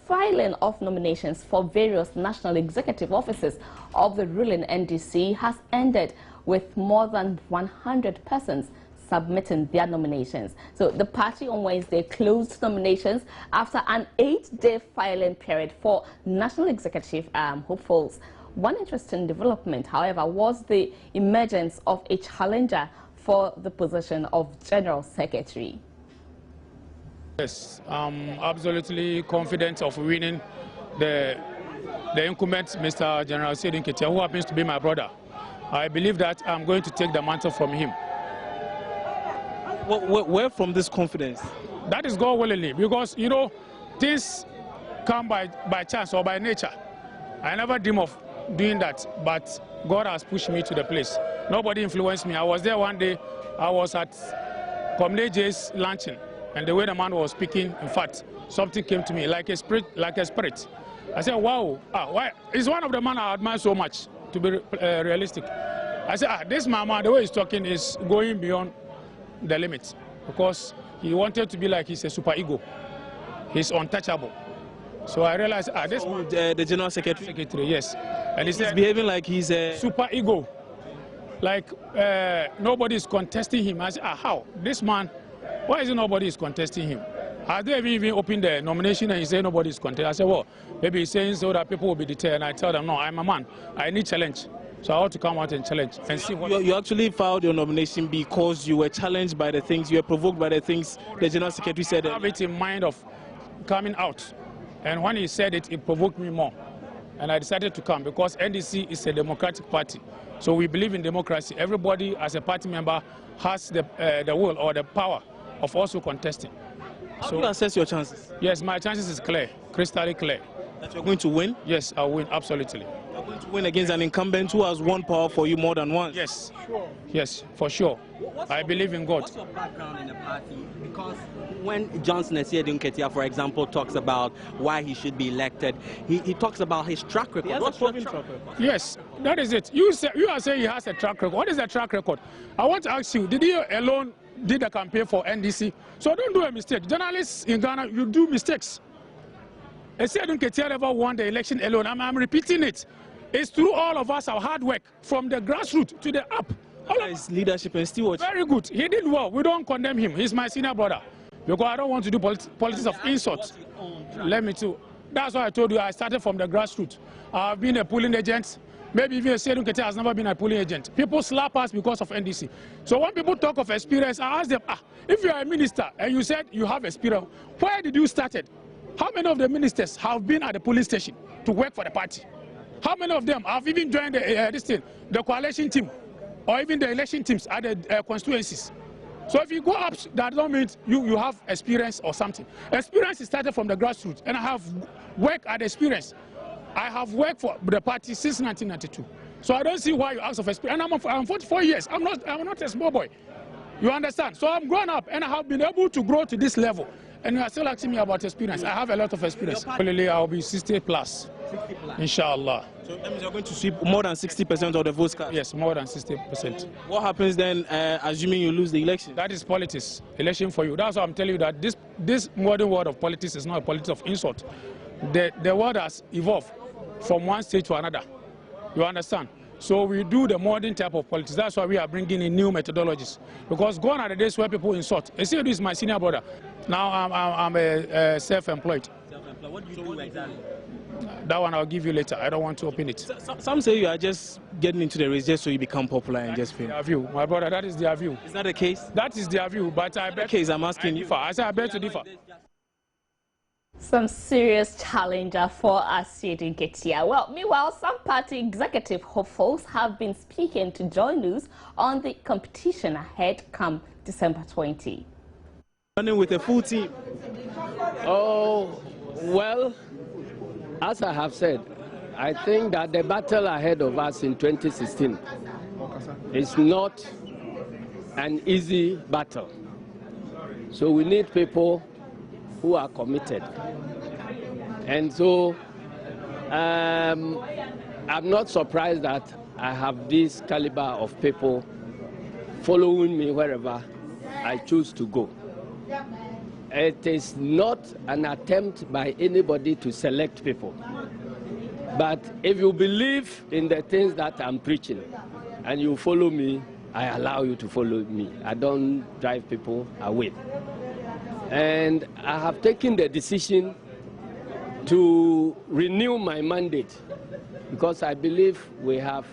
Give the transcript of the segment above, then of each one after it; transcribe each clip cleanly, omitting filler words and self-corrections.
filing of nominations for various national executive offices of the ruling NDC has ended, with more than 100 persons submitting their nominations. So the party on Wednesday closed nominations after an 8-day filing period for national executive hopefuls. One interesting development, however, was the emergence of a challenger for the position of General Secretary. Yes, I'm absolutely confident of winning the incumbent, Mr. General Seyi Nketia, who happens to be my brother. I believe that I'm going to take the mantle from him. Where from this confidence? That is God willingly, because, you know, things come by chance or by nature. I never dream of doing that, but God has pushed me to the place. Nobody influenced me. I was there one day. I was at Komle J's luncheon, and the way the man was speaking, in fact, something came to me like a spirit. I said, wow, why? He's one of the men I admire so much, to be realistic. I said, this man, the way he's talking is going beyond the limit, because he wanted to be like he's a super ego. He's untouchable. So I realized, this man, the General Secretary, yes. And he's behaving like he's a super ego. Like nobody is contesting him. I said, how? This man, why is it nobody is contesting him? Has they even opened the nomination and he said nobody is contesting? I said, well, maybe he's saying so that people will be deterred. And I tell them, no, I'm a man. I need challenge. So I ought to come out and challenge and see what... You actually filed your nomination because you were challenged by the things, you were provoked by the things the General Secretary said. I have it in mind of coming out. And when he said it, it provoked me more. And I decided to come because NDC is a democratic party. So we believe in democracy. Everybody as a party member has the will or the power of also contesting. How do you assess your chances? Yes, my chances is clear, crystal clear. That you're going to win? Yes, I'll win, absolutely. You're going to win against an incumbent who has won power for you more than once? Yes, sure. Yes, for sure. I believe in God. What's your background in the party? Because when Johnson Seyi Nketia, for example, talks about why he should be elected, he talks about his track record. What's your track record? Yes, that is it. You are saying he has a track record. What is the track record? I want to ask you, did he alone did the campaign for NDC? So don't do a mistake. Journalists in Ghana, you do mistakes. Seyi Nketia never won the election alone. I'm repeating it. It's through all of us, our hard work, from the grassroots to the up. All of his leadership and stewardship. Very good. He did well. We don't condemn him. He's my senior brother. Because I don't want to do politics of insult. Let me too. That's why I told you I started from the grassroots. I've been a polling agent. Maybe even Seyi Nketia has never been a polling agent. People slap us because of NDC. So when people talk of experience, I ask them, if you are a minister and you said you have experience, where did you start it? How many of the ministers have been at the police station to work for the party? How many of them have even joined the coalition team or even the election teams at the constituencies? So if you go up, that don't mean you have experience or something. Experience is started from the grassroots, and I have worked at experience. I have worked for the party since 1992. So I don't see why you ask of experience. And I'm 44 years. I'm not a small boy. You understand? So I'm grown up, and I have been able to grow to this level. And you are still asking me about experience. I have a lot of experience. Probably I'll be 60 plus. 60 plus. Inshallah. So that means you're going to sweep more than 60% of the votes cast? Yes, more than 60%. What happens then, assuming you lose the election? That is politics. Election for you. That's why I'm telling you that this modern world of politics is not a politics of insult. The world has evolved from one stage to another. You understand? So we do the modern type of politics. That's why we are bringing in new methodologies. Because gone are the days where people insult. Seyi is my senior brother. Now I'm a self-employed. Self-employed. What do you do exactly? That one I'll give you later. I don't want to open it. Some say you are just getting into the race just so you become popular and just famous. Their view, my brother. That is their view. Is that the case? That is their view. But I bet. Case, I'm asking you. I say I bet to differ. Some serious challenger for Seyi Nketia. Well, meanwhile, some party executive hopefuls have been speaking to Joy News on the competition ahead come December 20. Running with a full team. Oh, well, as I have said, I think that the battle ahead of us in 2016 is not an easy battle. So we need people who are committed. And so I'm not surprised that I have this caliber of people following me wherever I choose to go. it is not an attempt by anybody to select people. But if you believe in the things that I'm preaching and you follow me, I allow you to follow me. I don't drive people away. And I have taken the decision to renew my mandate because I believe we have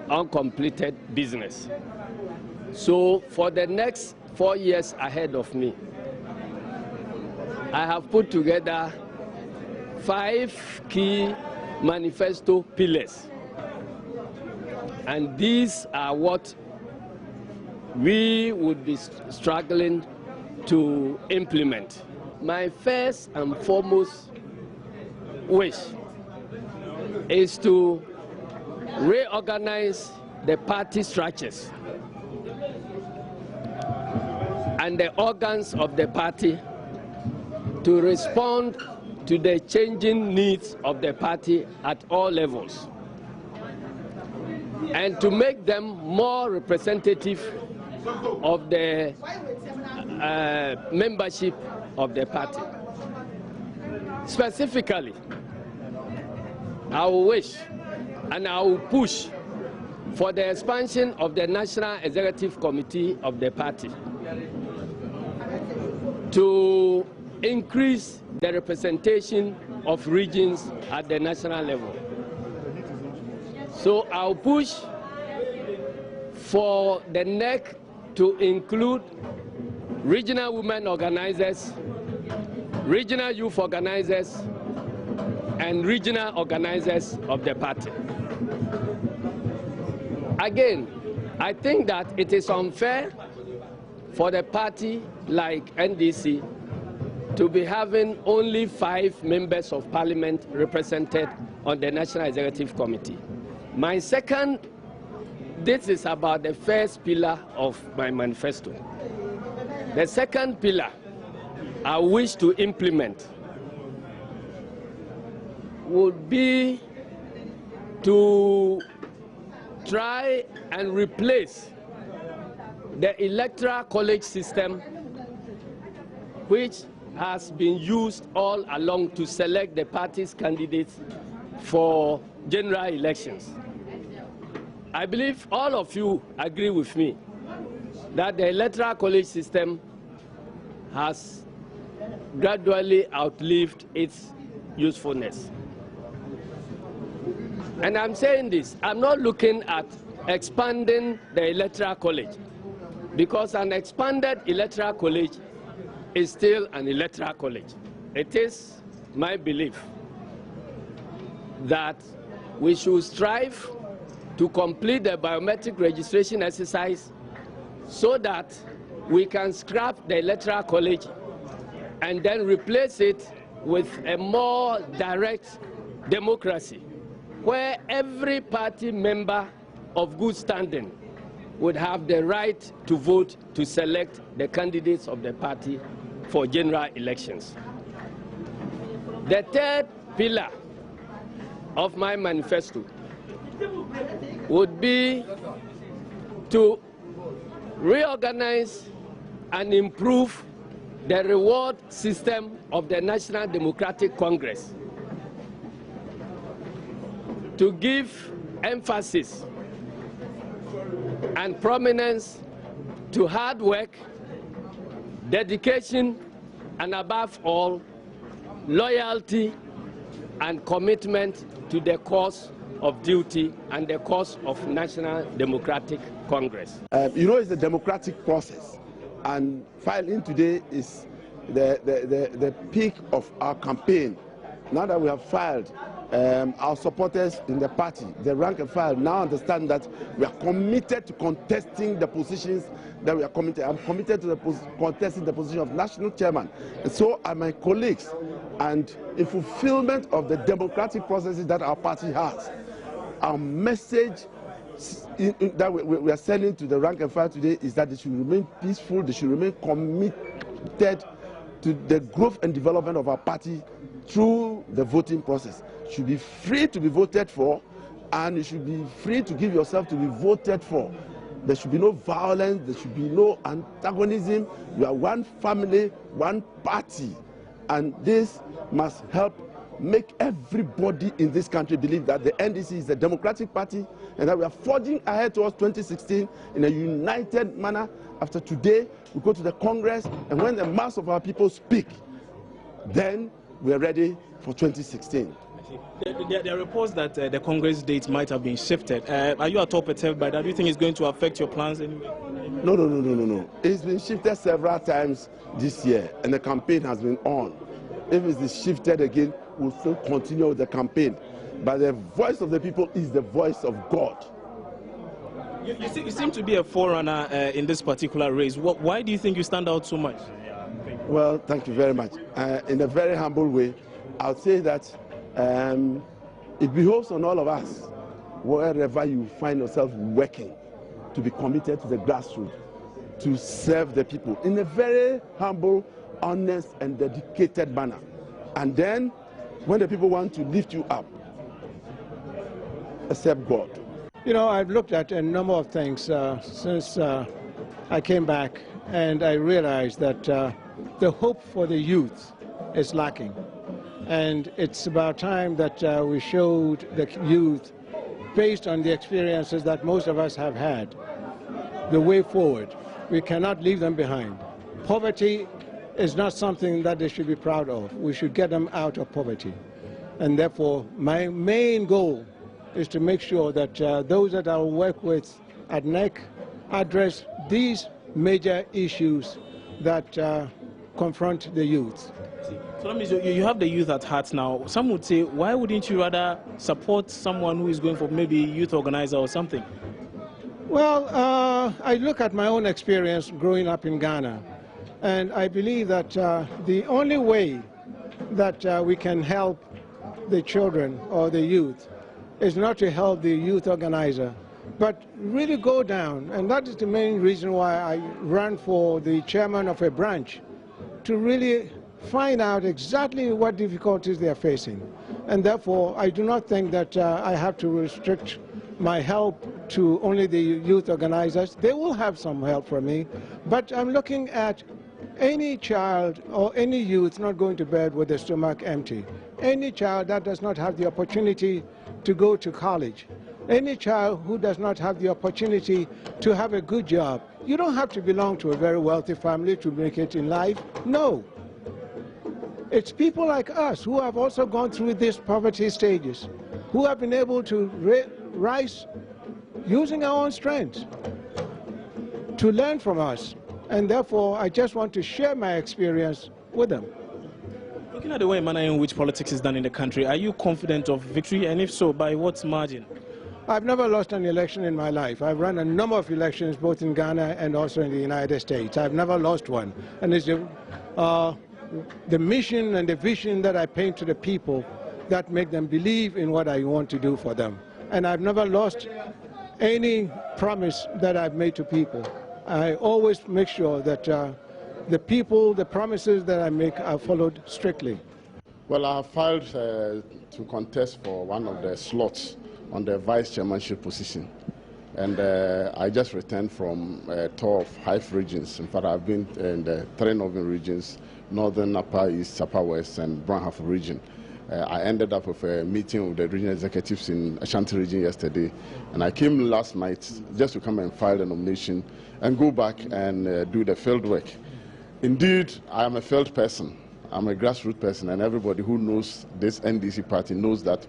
uncompleted business. So for the next 4 years ahead of me, I have put together 5 key manifesto pillars. And these are what we would be struggling to implement. My first and foremost wish is to reorganize the party structures and the organs of the party to respond to the changing needs of the party at all levels, and to make them more representative of the membership of the party. Specifically, I will wish and I will push for the expansion of the National Executive Committee of the party to increase the representation of regions at the national level. So I'll push for the NEC to include regional women organizers, regional youth organizers, and regional organizers of the party. Again, I think that it is unfair for the party like NDC to be having only 5 members of parliament represented on the National Executive Committee. My second, this is about the first pillar of my manifesto. The second pillar I wish to implement would be to try and replace the electoral college system, which has been used all along to select the party's candidates for general elections. I believe all of you agree with me that the electoral college system has gradually outlived its usefulness. And I'm saying this, I'm not looking at expanding the electoral college, because an expanded electoral college is still an electoral college. It is my belief that we should strive to complete the biometric registration exercise so that we can scrap the electoral college and then replace it with a more direct democracy, where every party member of good standing would have the right to vote to select the candidates of the party for general elections. The third pillar of my manifesto would be to reorganize and improve the reward system of the National Democratic Congress, to give emphasis and prominence to hard work, dedication, and above all, loyalty and commitment to the cause of duty and the cause of National Democratic Congress. It's the democratic process, and filing today is the peak of our campaign. Now that we have filed, our supporters in the party, the rank and file, now understand that we are committed to contesting the positions that we are committed. I'm committed to contesting the position of national chairman, and so are my colleagues. And in fulfillment of the democratic processes that our party has, our message that we are sending to the rank and file today is that they should remain peaceful, they should remain committed to the growth and development of our party through the voting process. You should be free to be voted for, and you should be free to give yourself to be voted for. There should be no violence. There should be no antagonism. We are one family, one party. And this must help make everybody in this country believe that the NDC is a democratic party and that we are forging ahead towards 2016 in a united manner. After today, we go to the Congress, and when the mass of our people speak, then we are ready for 2016. There are reports that the Congress date might have been shifted. Are you at all perturbed by that? Do you think it's going to affect your plans anyway? No. It's been shifted several times this year, and the campaign has been on. If it is shifted again, we'll still continue with the campaign. But the voice of the people is the voice of God. You seem to be a forerunner in this particular race. Why do you think you stand out so much? Well, thank you very much. In a very humble way, I'll say that it behoves on all of us, wherever you find yourself working, to be committed to the grassroots, to serve the people in a very humble, honest, and dedicated manner. And then, when the people want to lift you up, accept God. You know, I've looked at a number of things since I came back, and I realized that the hope for the youth is lacking. And it's about time that we showed the youth, based on the experiences that most of us have had, the way forward. We cannot leave them behind. Poverty is not something that they should be proud of. We should get them out of poverty. And therefore, my main goal is to make sure that those that I work with at NEC address these major issues that confront the youth. So that means you have the youth at heart now. Some would say, why wouldn't you rather support someone who is going for maybe youth organizer or something? Well, I look at my own experience growing up in Ghana, and I believe that the only way that we can help the children or the youth is not to help the youth organizer, but really go down. And that is the main reason why I ran for the chairman of a branch, to really find out exactly what difficulties they are facing. And therefore, I do not think that I have to restrict my help to only the youth organizers. They will have some help from me, but I'm looking at any child or any youth not going to bed with their stomach empty. Any child that does not have the opportunity to go to college. Any child who does not have the opportunity to have a good job. You don't have to belong to a very wealthy family to make it in life. No. It's people like us who have also gone through these poverty stages, who have been able to rise using our own strength, to learn from us. And therefore, I just want to share my experience with them. Looking at the way manner in which politics is done in the country, are you confident of victory? And if so, by what margin? I've never lost an election in my life. I've run a number of elections both in Ghana and also in the United States. I've never lost one. And it's the mission and the vision that I paint to the people that make them believe in what I want to do for them. And I've never lost any promise that I've made to people. I always make sure that the people, the promises that I make are followed strictly. Well, I have filed to contest for one of the slots on the vice chairmanship position. And I just returned from a tour of 5 regions. In fact, I've been in the 3 northern regions, Northern, Upper East, Upper West, and Brandhaff region. I ended up with a meeting with the regional executives in Ashanti region yesterday. And I came last night just to come and file the nomination and go back and do the field work. Indeed, I am a field person. I'm a grassroots person, and everybody who knows this NDC party knows that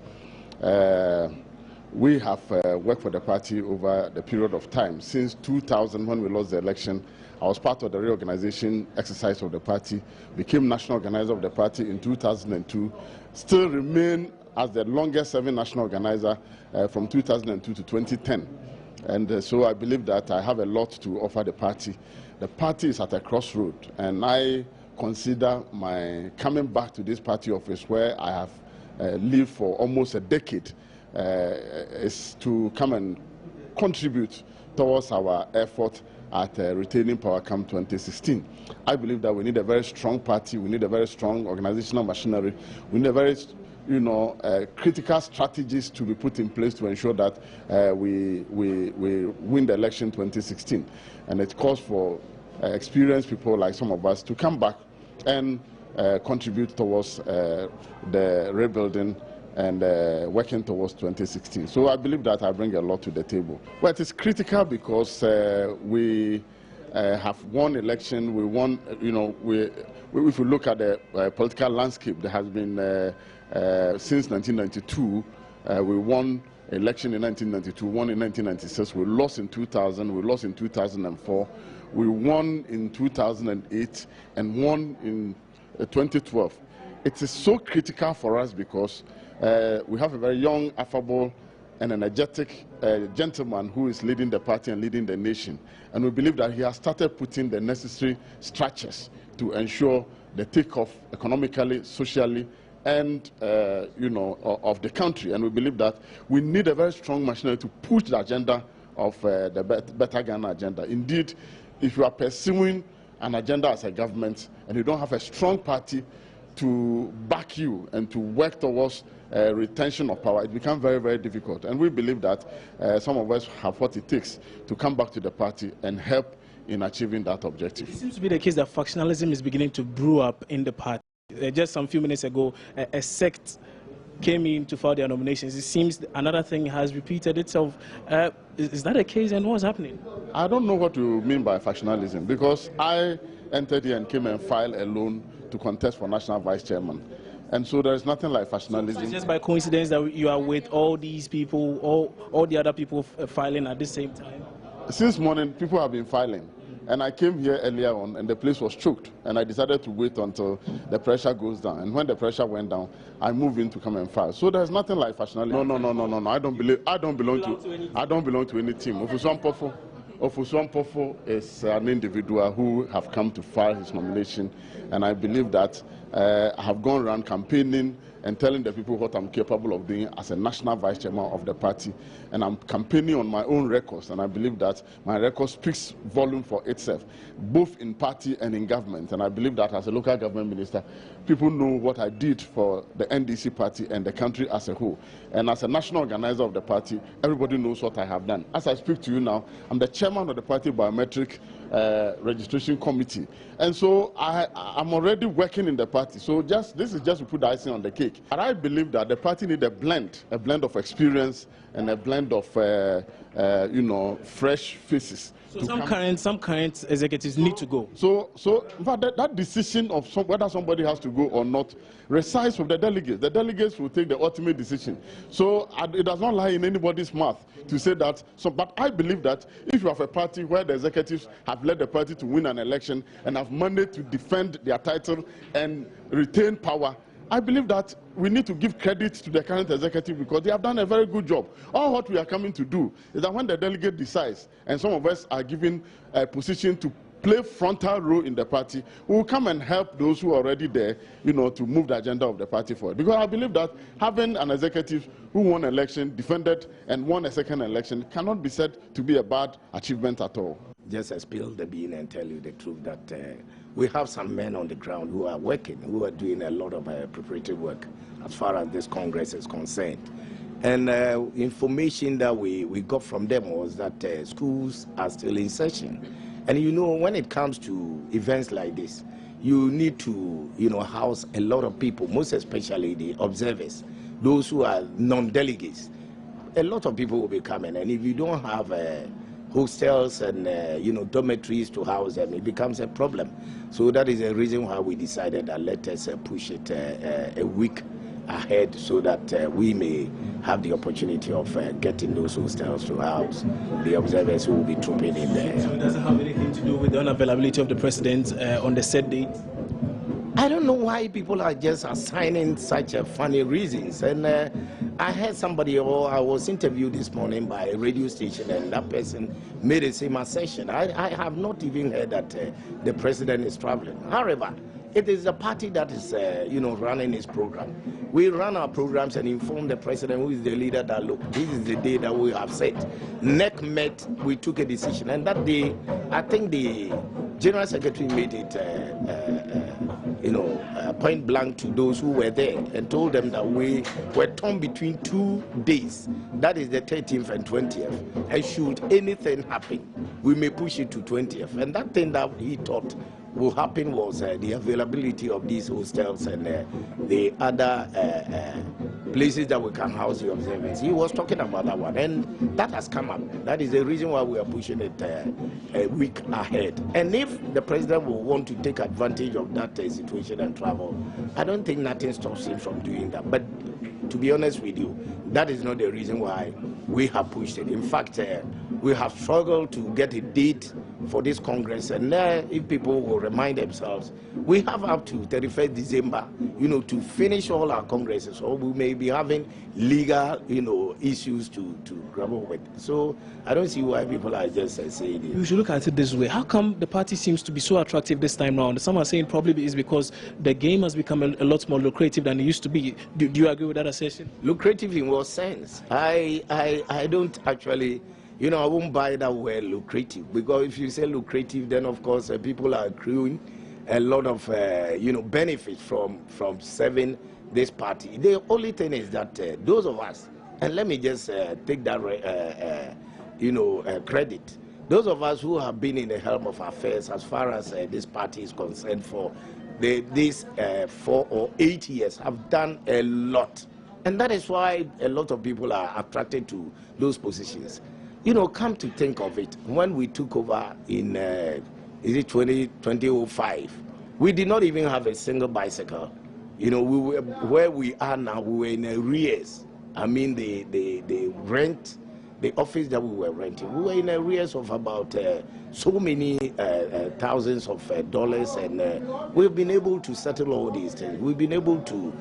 we have worked for the party over the period of time. Since 2000, when we lost the election, I was part of the reorganization exercise of the party, became national organizer of the party in 2002, still remain as the longest serving national organizer from 2002 to 2010. And so I believe that I have a lot to offer the party. The party is at a crossroad, and I consider my coming back to this party office where I have lived for almost a decade is to come and contribute towards our effort at retaining power come 2016. I believe that we need a very strong party, we need a very strong organizational machinery, we need a very critical strategies to be put in place to ensure that we win the election 2016. And it calls for experienced people like some of us to come back and contribute towards the rebuilding and working towards 2016. So I believe that I bring a lot to the table. Well, it is critical because we have won election. We won, if we look at the political landscape, there has been, since 1992, we won election in 1992, won in 1996, we lost in 2000, we lost in 2004, we won in 2008, and won in 2012. It is so critical for us because we have a very young, affable, and energetic gentleman who is leading the party and leading the nation. And we believe that he has started putting the necessary structures to ensure the takeoff economically, socially, and of the country. And we believe that we need a very strong machinery to push the agenda of the Better Ghana agenda. Indeed, if you are pursuing an agenda as a government and you don't have a strong party to back you and to work towards retention of power, it becomes very, very difficult. And we believe that some of us have what it takes to come back to the party and help in achieving that objective. It seems to be the case that factionalism is beginning to brew up in the party. Just some few minutes ago, a sect came in to file their nominations. It seems another thing has repeated itself. Is that the case, and what's happening? I don't know what you mean by factionalism, because I entered here and came and filed alone to contest for national vice chairman. And so there is nothing like factionalism. So it's just by coincidence that you are with all these people, all the other people filing at the same time? Since morning, people have been filing. And I came here earlier on, and the place was choked. And I decided to wait until the pressure goes down. And when the pressure went down, I moved in to come and file. So there's nothing like factionalism. No. I don't belong to any team. Ofosu Ampofo is an individual who have come to file his nomination, and I believe that I have gone around campaigning and telling the people what I'm capable of doing as a national vice chairman of the party, and I'm campaigning on my own records, and I believe that my record speaks volume for itself, both in party and in government. And I believe that as a local government minister, people know what I did for the NDC party and the country as a whole. And as a national organizer of the party, everybody knows what I have done. As I speak to you now, I'm the chairman of the party biometric registration committee, and so I'm already working in the party. So this is just to put the icing on the cake. But I believe that the party needs a blend of experience and a blend of fresh faces. So some current executives need to go. So but that decision of whether somebody has to go or not resides with the delegates. The delegates will take the ultimate decision. So it does not lie in anybody's mouth to say that. But I believe that if you have a party where the executives have led the party to win an election and have managed to defend their title and retain power, I believe that we need to give credit to the current executive because they have done a very good job. All what we are coming to do is that when the delegate decides, and some of us are given a position to play frontal role in the party, we will come and help those who are already there, to move the agenda of the party forward. Because I believe that having an executive who won an election, defended, and won a second election cannot be said to be a bad achievement at all. Just spill the bean and tell you the truth that we have some men on the ground who are working, who are doing a lot of preparatory work as far as this Congress is concerned. And information that we got from them was that schools are still in session. And when it comes to events like this, you need to, house a lot of people, most especially the observers, those who are non-delegates. A lot of people will be coming, and if you don't have hostels and dormitories to house them, it becomes a problem. So that is the reason why we decided that let us push it a week ahead so that we may have the opportunity of getting those hostels to house the observers who will be trooping in there. So it doesn't have anything to do with the unavailability of the president on the set date? I don't know why people are just assigning such funny reasons. And I heard somebody, or I was interviewed this morning by a radio station, and that person made the same assertion. I have not even heard that the president is traveling. However, it is the party that is, running its program. We run our programs and inform the president, who is the leader, that look, this is the day that we have set. NEC met, we took a decision, and that day, I think the General Secretary made it point blank to those who were there and told them that we were torn between 2 days. That is the 13th and 20th. And should anything happen, we may push it to 20th. And that thing that he thought will happen was the availability of these hostels and the other places that we can house the observers. He was talking about that one, and that has come up. That is the reason why we are pushing it a week ahead. And if the president will want to take advantage of that situation and travel, I don't think nothing stops him from doing that. But to be honest with you, that is not the reason why we have pushed it. In fact, we have struggled to get a date for this Congress, and if people will remind themselves, we have up to 31st December, to finish all our Congresses, or we may be having legal, issues to grapple with. So I don't see why people are just saying it. You should look at it this way. How come the party seems to be so attractive this time round? Some are saying probably it's because the game has become a lot more lucrative than it used to be. Do you agree with that assertion? Lucrative in what sense? I don't actually... I won't buy that word lucrative, because if you say lucrative, then of course people are accruing a lot of benefits from serving this party. The only thing is that those of us, and let me just take that credit, those of us who have been in the helm of affairs as far as this party is concerned for these 4 or 8 years have done a lot, and that is why a lot of people are attracted to those positions. Come to think of it, when we took over in, 2005, we did not even have a single bicycle. We were, where we are now, we were in arrears. I mean, the rent, the office that we were renting, we were in arrears of about so many thousands of dollars, and we've been able to settle all these things. We've been able to,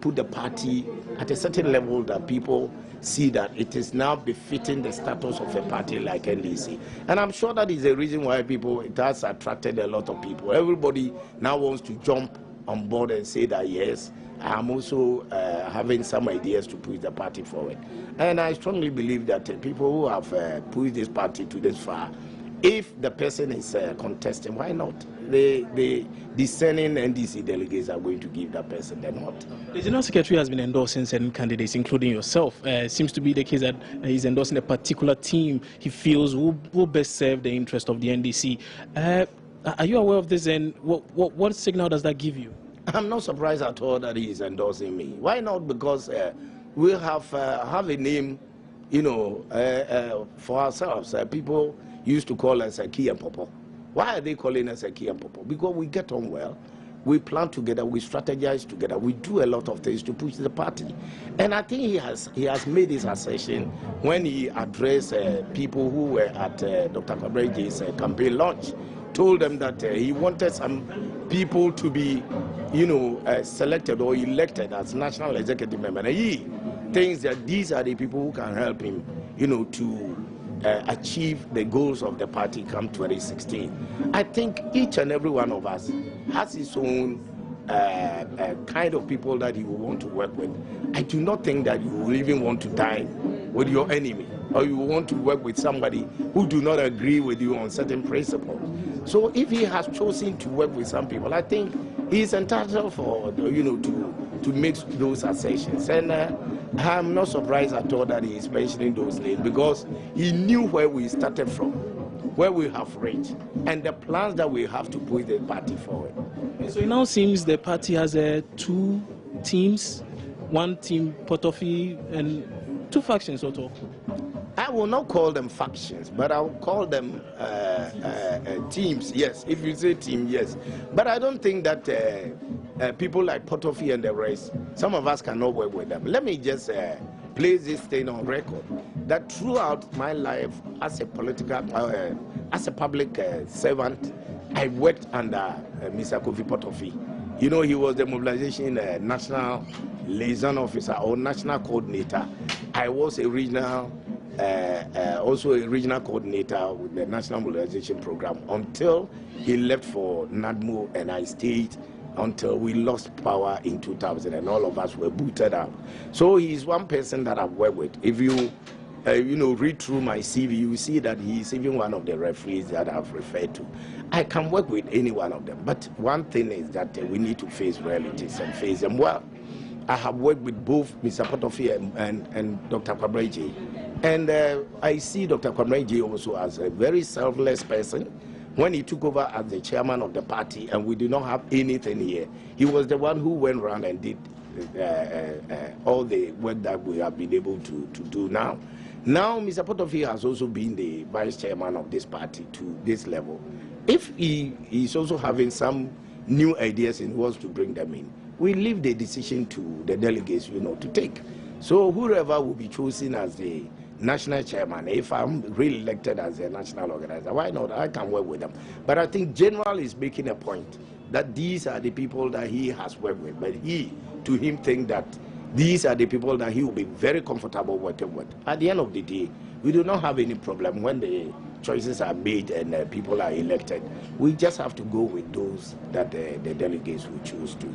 put the party at a certain level that people see that it is now befitting the status of a party like NDC. And I'm sure that is the reason why it has attracted a lot of people. Everybody now wants to jump on board and say that, yes, I'm also having some ideas to push the party forward. And I strongly believe that people who have pushed this party to this far, if the person is contesting, why not? The discerning NDC delegates are going to give that person the nod. The General Secretary has been endorsing certain candidates, including yourself. It seems to be the case that he's endorsing a particular team he feels will best serve the interest of the NDC. Are you aware of this, and what signal does that give you? I'm not surprised at all that he is endorsing me. Why not? Because we have a name, for ourselves. People used to call us a Key and Popo. Why are they calling us a Key and Popo? Because we get on well, we plan together, we strategize together, we do a lot of things to push the party. And I think he has made this assertion when he addressed people who were at Dr. Kabreji's campaign launch. Told them that he wanted some people to be, selected or elected as national executive member. And he thinks that these are the people who can help him, to achieve the goals of the party come 2016. I think each and every one of us has his own kind of people that he will want to work with. I do not think that you will even want to dine with your enemy, or you want to work with somebody who do not agree with you on certain principles. So if he has chosen to work with some people, I think he is entitled for, to make those assertions. And I'm not surprised at all that he is mentioning those names, because he knew where we started from, where we have reached, and the plans that we have to push the party forward. So it now seems the party has 2 teams, one team Potofi and 2 factions sort of. I will not call them factions, but I will call them teams. Yes, if you say team, yes. But I don't think that people like Potofi and the rest, some of us cannot work with them. Let me just place this thing on record, that throughout my life as a as a public servant, I worked under Mr. Kofi Potofi. He was the mobilization national liaison officer or national coordinator. I was a regional also a regional coordinator with the National Mobilization Program until he left for NADMO, and I stayed until we lost power in 2000 and all of us were booted out. So he's one person that I've worked with. If you read through my CV, you see that he's even one of the referees that I've referred to. I can work with any one of them, but one thing is that we need to face realities and face them well. I have worked with both Mr. Potofi and Dr. Kwabena, and I see Dr. Kwabena also as a very selfless person. When he took over as the chairman of the party and we did not have anything here, he was the one who went around and did all the work that we have been able to do now. Now, Mr. Potofi has also been the vice chairman of this party to this level. If he is also having some new ideas and wants to bring them in, we leave the decision to the delegates, to take. So whoever will be chosen as the national chairman, if I'm really elected as a national organizer, why not? I can work with them. But I think General is making a point that these are the people that he has worked with, but to him, think that these are the people that he will be very comfortable working with. At the end of the day, we do not have any problem when the choices are made and people are elected. We just have to go with those that the delegates will choose to.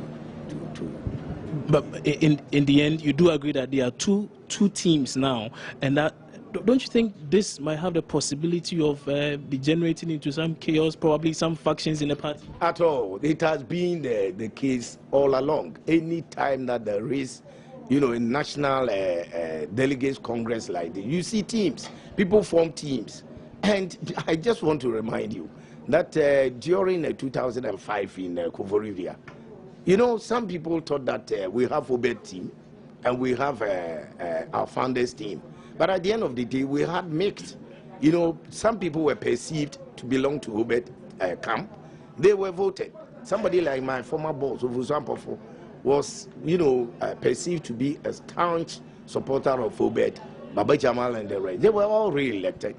But in the end, you do agree that there are two teams now, and that don't you think this might have the possibility of degenerating into some chaos, probably some factions in the party? At all. It has been the case all along. Any time that there is, a national delegates congress like this, you see teams, people form teams. And I just want to remind you that during 2005 in Kovorivia, some people thought that we have Obed team and we have our founders team. But at the end of the day, we had mixed. Some people were perceived to belong to Obed camp. They were voted. Somebody like my former boss, Ovuzwampofo, was, perceived to be a staunch supporter of Obed, Baba Jamal and the rest. They were all re-elected.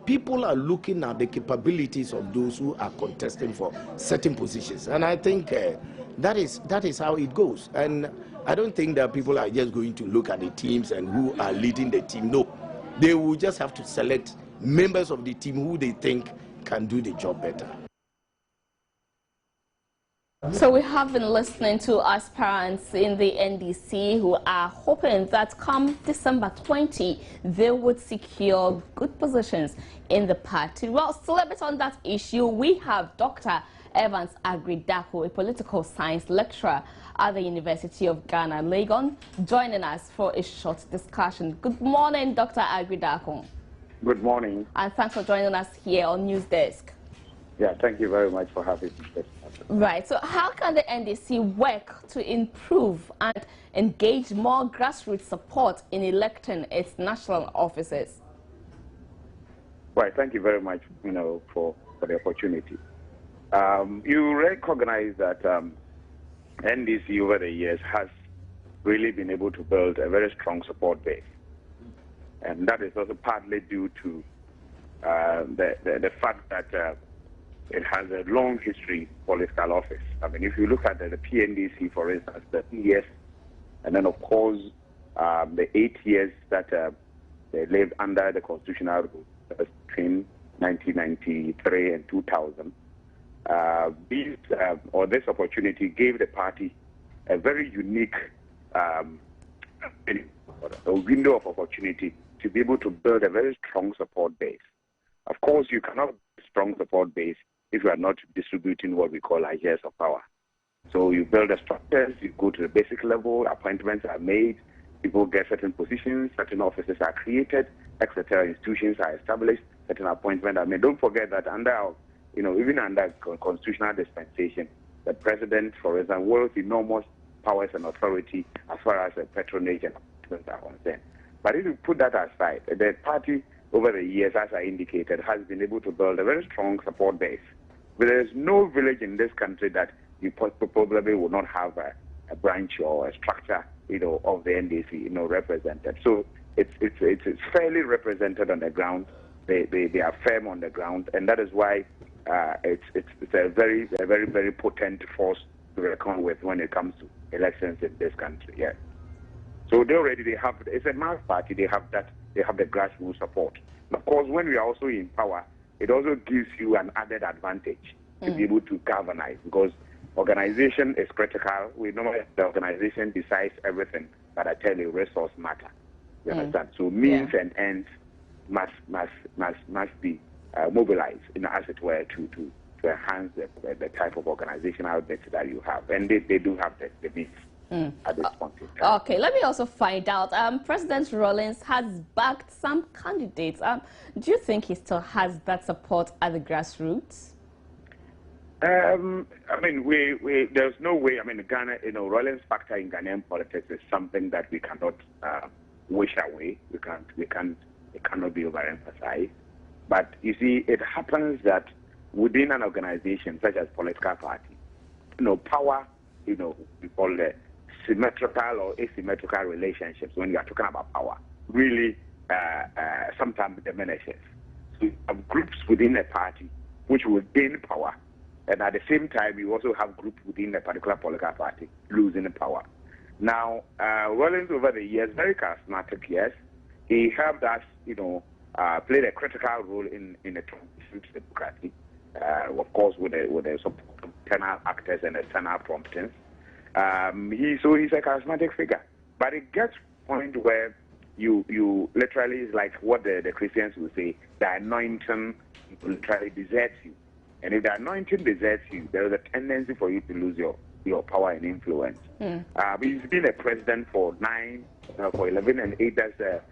People are looking at the capabilities of those who are contesting for certain positions. And I think that is how it goes. And I don't think that people are just going to look at the teams and who are leading the team. No, they will just have to select members of the team who they think can do the job better. So we have been listening to aspirants in the NDC who are hoping that come December 20, they would secure good positions in the party. Well, still a bit on that issue, we have Dr. Evans Agridako, a political science lecturer at the University of Ghana, Legon, joining us for a short discussion. Good morning, Dr. Agridako. Good morning. And thanks for joining us here on News Desk. Yeah, thank you very much for having me. Right, so how can the NDC work to improve and engage more grassroots support in electing its national officers? Right, thank you very much, for the opportunity. You recognize that NDC over the years has really been able to build a very strong support base. And that is also partly due to the fact that it has a long history political office. I mean, if you look at the PNDC, for instance, the years, and then, of course, the 8 years that they lived under the constitutional rule between 1993 and 2000, this opportunity gave the party a very unique a window of opportunity to be able to build a very strong support base. Of course, you cannot build a strong support base if you are not distributing what we call ideas of power. So you build the structures, you go to the basic level, appointments are made, people get certain positions, certain offices are created, etc. Institutions are established, certain appointments are made. Don't forget that under, even under constitutional dispensation, the president, for example, wields enormous powers and authority as far as the patronage and appointments are concerned. But if you put that aside, the party over the years, as I indicated, has been able to build a very strong support base. But there is no village in this country that you probably will not have a branch or a structure, of the NDC, represented. So it's fairly represented on the ground. They are firm on the ground, and that is why it's a very, very potent force to reckon with when it comes to elections in this country. Yeah. So they have. It's a mass party. They have that. They have the grassroots support. And of course, when we are also in power, it also gives you an added advantage to be able to galvanize, because organization is critical. We know the organization decides everything, but I tell you, resource matter. You understand? So means and ends must be mobilized, as it were, to enhance the type of organizational outlet that you have, and they do have the means. At this point in time. Okay, let me also find out. President Rawlings has backed some candidates. Do you think he still has that support at the grassroots? I mean, there's no way. I mean, Ghana, Rawlings' factor in Ghanaian politics is something that we cannot wish away. It cannot be overemphasized. But you see, it happens that within an organization such as political party, power, we call it symmetrical or asymmetrical relationships when you are talking about power really sometimes diminishes. So you have groups within a party which will gain power, and at the same time you also have groups within a particular political party losing power. Now, Rawlings over the years, very charismatic, yes, he helped us, played a critical role in the transition to democracy, of course with the support of internal actors and external promptings. He's a charismatic figure, but it gets to a point where you literally, is like what the Christians will say, the anointing literally deserts you, and if the anointing deserts you, there is a tendency for you to lose your power and influence. He's been a president for 11 and 8, that's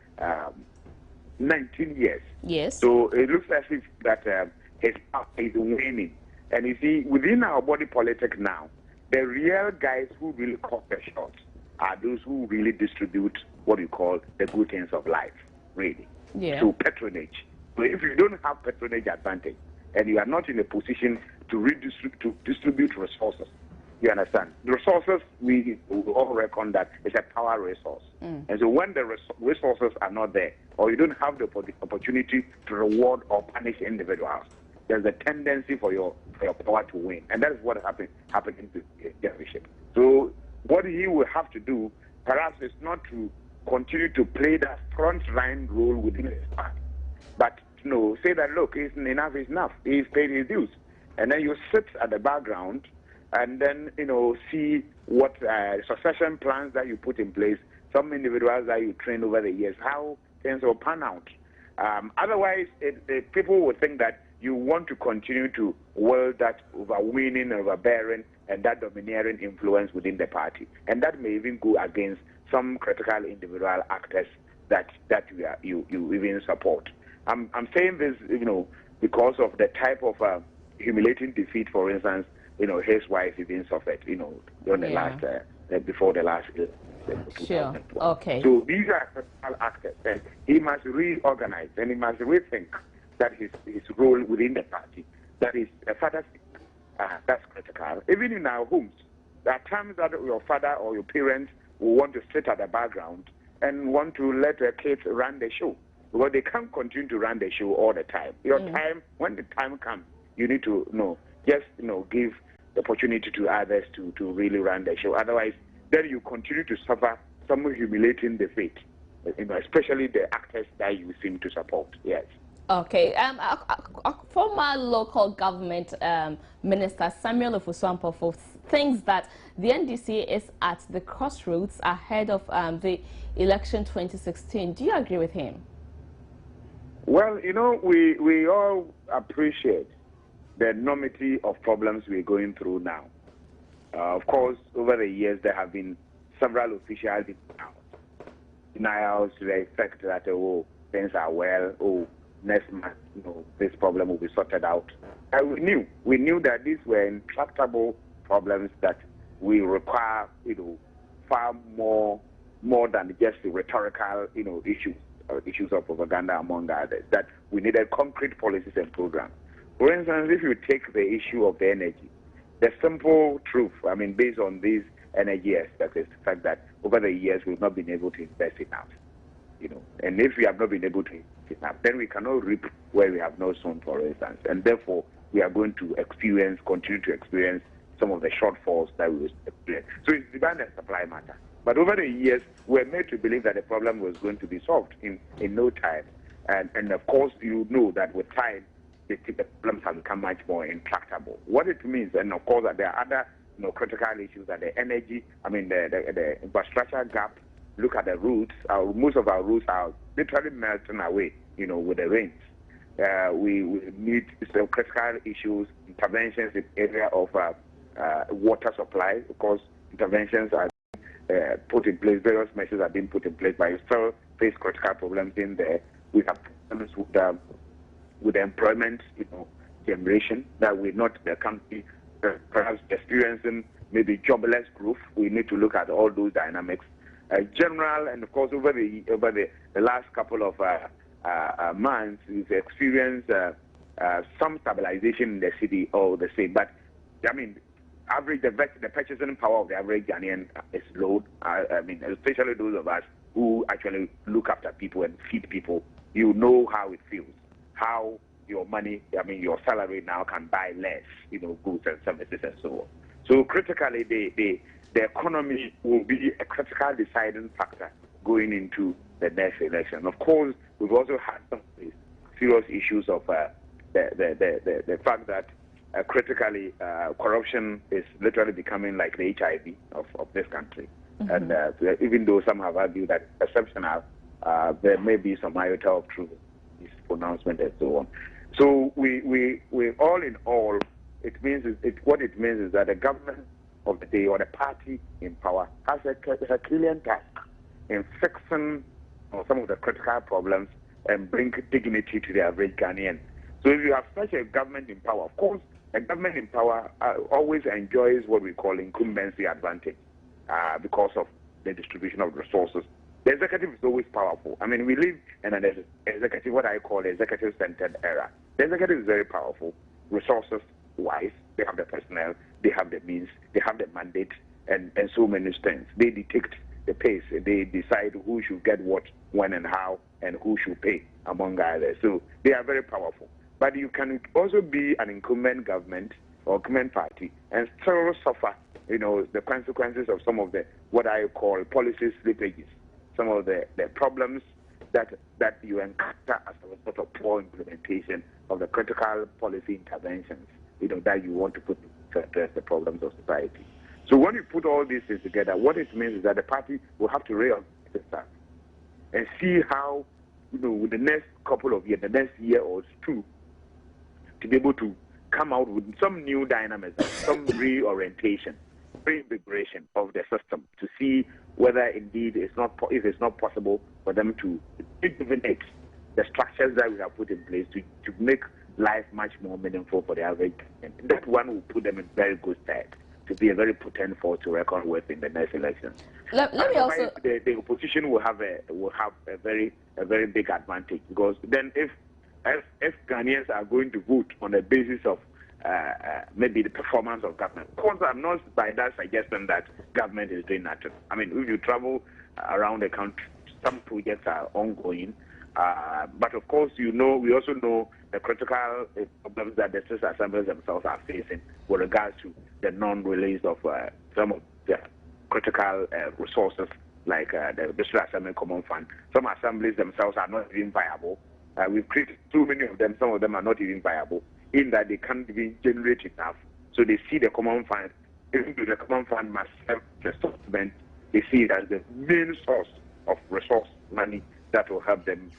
19 years. Yes. So it looks as if that his power is waning, and you see within our body politic now, the real guys who really call the shots are those who really distribute what you call the good things of life, really. Yeah. So patronage. So if you don't have patronage advantage and you are not in a position to distribute resources, you understand? The resources, we all reckon that it's a power resource. And so when the resources are not there, or you don't have the opportunity to reward or punish individuals, there's a tendency for your power to win, and that is what happened to the bishop. So what he will have to do, perhaps, is not to continue to play that front line role within his party, but say that look, enough is enough. He's paid his dues, and then you sit at the background, and then see what succession plans that you put in place, some individuals that you train over the years, how things will pan out. Otherwise, people would think that you want to continue to wield that overweening, overbearing, and that domineering influence within the party. And that may even go against some critical individual actors that you even support. I'm saying this, because of the type of humiliating defeat, for instance, his wife even suffered, during the last, before the last. Sure. Okay. So these are critical actors, and he must reorganize, and he must rethink that his role within the party, that is a father's that's critical. Even in our homes, there are times that your father or your parents will want to sit at the background and want to let their kids run the show, because they can't continue to run the show all the time. Your time, when the time comes, you need to give the opportunity to others to really run the show. Otherwise, then you continue to suffer some humiliating defeat, especially the actors that you seem to support. Yes. Okay. A former local government minister, Samuel Ofosu-Ampofo, thinks that the NDC is at the crossroads ahead of the election 2016. Do you agree with him? Well, we all appreciate the enormity of problems we're going through now. Of course, over the years, there have been several official denials to the effect that, things are well, next month, this problem will be sorted out. And we knew that these were intractable problems that we require, far more than just the rhetorical, issues of propaganda among others, that we needed concrete policies and programs. For instance, if you take the issue of the energy, the simple truth, based on these energy aspects, is the fact that over the years we've not been able to invest enough. And if we have not been able to invest enough, then we cannot reap where we have not sown, for instance. And therefore, we are going to continue to experience some of the shortfalls that we will experience. So it's demand and supply matter. But over the years, we were made to believe that the problem was going to be solved in no time. And of course, you know that with time, the problems have become much more intractable. What it means, and of course, that there are other critical issues, that the energy, the infrastructure gap, look at the roads, most of our roads are literally melting away, with the rains. We need some critical issues, interventions in the area of water supply. Of course, interventions are put in place, various measures are being put in place, but you still face critical problems in there. We have problems with the employment, generation, that we're not the country perhaps experiencing maybe jobless growth. We need to look at all those dynamics. General, and of course over the last couple of months, we've experienced some stabilization in the city or the state. But I mean, the purchasing power of the average Ghanaian is low. I mean, especially those of us who actually look after people and feed people. You know how it feels, how your money, your salary now can buy less, goods and services and so on. So critically, the economy will be a critical deciding factor going into the next election. Of course, we've also had some serious issues of the fact that critically corruption is literally becoming like the HIV of this country. Mm-hmm. And even though some have argued that exceptional, there may be some iota of truth in this pronouncement and so on. So we all in all, what it means is that the government of the day or the party in power has a Herculean task in fixing some of the critical problems and bring dignity to the average Ghanaian. So if you have such a government in power, of course, a government in power always enjoys what we call incumbency advantage because of the distribution of resources. The executive is always powerful. I mean, we live in an executive, what I call executive-centered era. The executive is very powerful, resources-wise. They have the personnel, they have the means, they have the mandate, and so many things. They dictate the pace. They decide who should get what, when, and how, and who should pay, among others. So they are very powerful. But you can also be an incumbent government or incumbent party and still suffer, the consequences of some of the, what I call policy slippages, some of the problems that you encounter as a result of poor implementation of the critical policy interventions, that you want to put to address the problems of society. So when you put all these things together, what it means is that the party will have to reorganize itself and see how, with the next couple of years, the next year or two, to be able to come out with some new dynamism, some reorientation, reinvigoration of the system to see whether indeed if it's not possible for them to rejuvenate the structures that we have put in place to make life much more meaningful for the average. And that one will put them in very good stead to be a very potent force to reckon with in the next election. Let me also. The opposition will have a very big advantage, because then if Ghanaians are going to vote on the basis of maybe the performance of government. Of course, I'm not by that suggesting that government is doing nothing. I mean, if you travel around the country, some projects are ongoing. But of course, we also know the critical problems that the state assemblies themselves are facing with regards to the non-release of some of the critical resources, like the District Assembly Common Fund. Some assemblies themselves are not even viable. We've created too many of them. Some of them are not even viable, in that they can't even generate enough. So they see the Common Fund, even though the Common Fund must serve the supplement, they see it as the main source of resource money that will help them,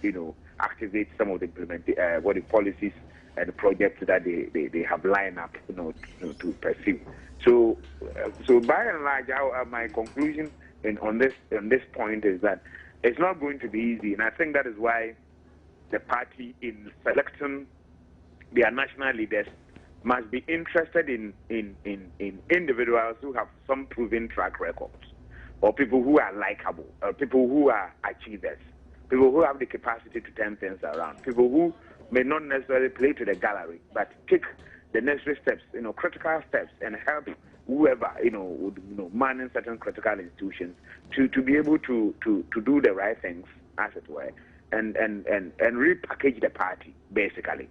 activate some of the policies and the projects that they have lined up, to pursue. So by and large, my conclusion on this point is that it's not going to be easy, and I think that is why the party, in selecting their national leaders, must be interested in individuals who have some proven track records, or people who are likable, or people who are achievers, people who have the capacity to turn things around, people who may not necessarily play to the gallery, but take the necessary steps, critical steps, and help whoever, manning certain critical institutions to be able to do the right things, as it were, and repackage the party, basically,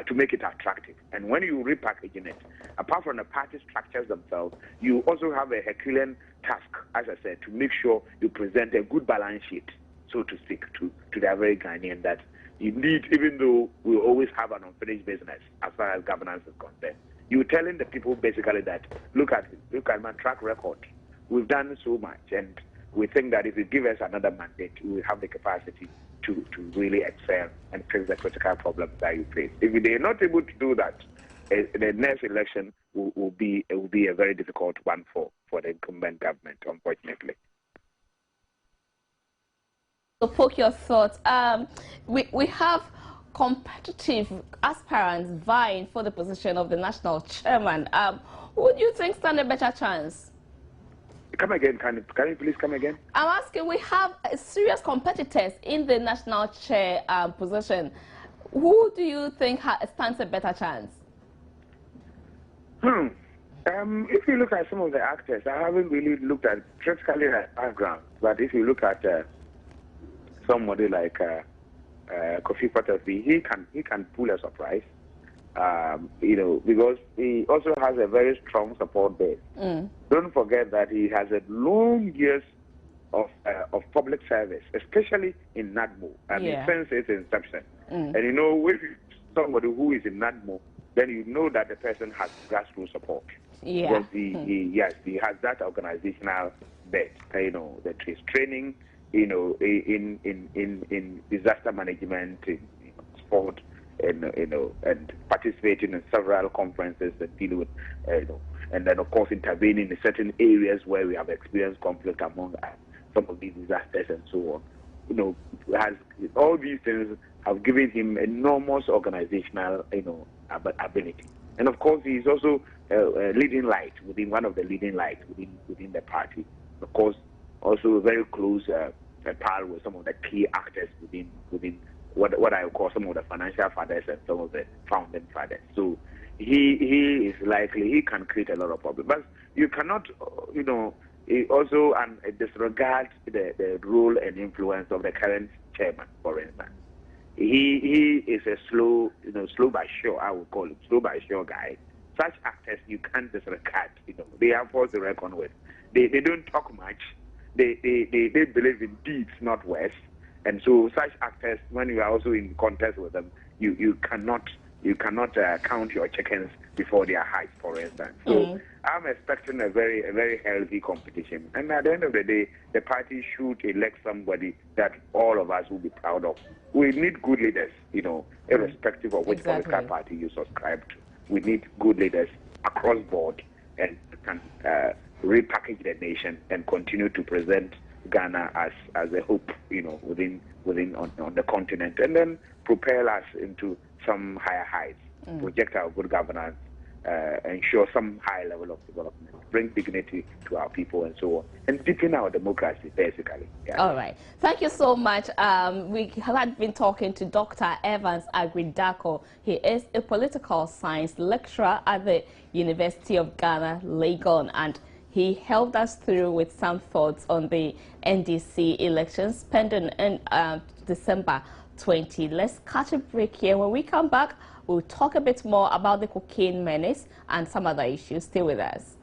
to make it attractive. And when you repackaging it, apart from the party structures themselves, you also have a Herculean task, as I said, to make sure you present a good balance sheet, so to speak, to the average Ghanaian, that indeed, even though we always have an unfinished business as far as governance is concerned, you're telling the people basically that, look at my track record. We've done so much, and we think that if you give us another mandate, we will have the capacity to really excel and fix the critical problems that you face. If they are not able to do that, the next election will be a very difficult one for the incumbent government, unfortunately. So poke your thoughts. We have competitive aspirants vying for the position of the national chairman. Who do you think stand a better chance? Come again, can you please come again? I'm asking, we have serious competitors in the national chair position. Who do you think stands a better chance? If you look at some of the actors, I haven't really looked at critically their background, but if you look at somebody like Kofi Potterfi, he can pull a surprise. Because he also has a very strong support base. Don't forget that he has a long years of public service, especially in NADMO, since its inception. And if somebody who is in NADMO, then you know that the person has grassroots support. Because he has that organizational base. That his training, in disaster management, in sport, and participating in several conferences that deal with, and then of course intervening in certain areas where we have experienced conflict among some of these disasters and so on. Has all these things have given him enormous organizational, ability. And of course, he is also a leading light one of the leading lights within the party. Of course, also very close pal with some of the key actors within what I would call some of the financial fathers and some of the founding fathers. So he is likely, he can create a lot of problems. But you cannot, also disregard the role and influence of the current chairman, for instance. He is a slow by sure, I would call it, slow by sure guy. Such actors you can't disregard, they are forced to reckon with. They don't talk much. They believe in deeds, not words. And so such actors, when you are also in contest with them, you cannot count your chickens before they are hatched, for instance. So I'm expecting a very healthy competition. And at the end of the day, the party should elect somebody that all of us will be proud of. We need good leaders, irrespective of which political party you subscribe to. We need good leaders across board and can repackage the nation and continue to present Ghana as a hope, within on the continent, and then propel us into some higher heights, project our good governance, ensure some high level of development, bring dignity to our people, and so on, and deepen our democracy, basically. Yeah. All right. Thank you so much. We had been talking to Dr. Evans Agridako. He is a political science lecturer at the University of Ghana, Legon, and he helped us through with some thoughts on the NDC elections pending in December 20. Let's catch a break here. When we come back, we'll talk a bit more about the cocaine menace and some other issues. Stay with us.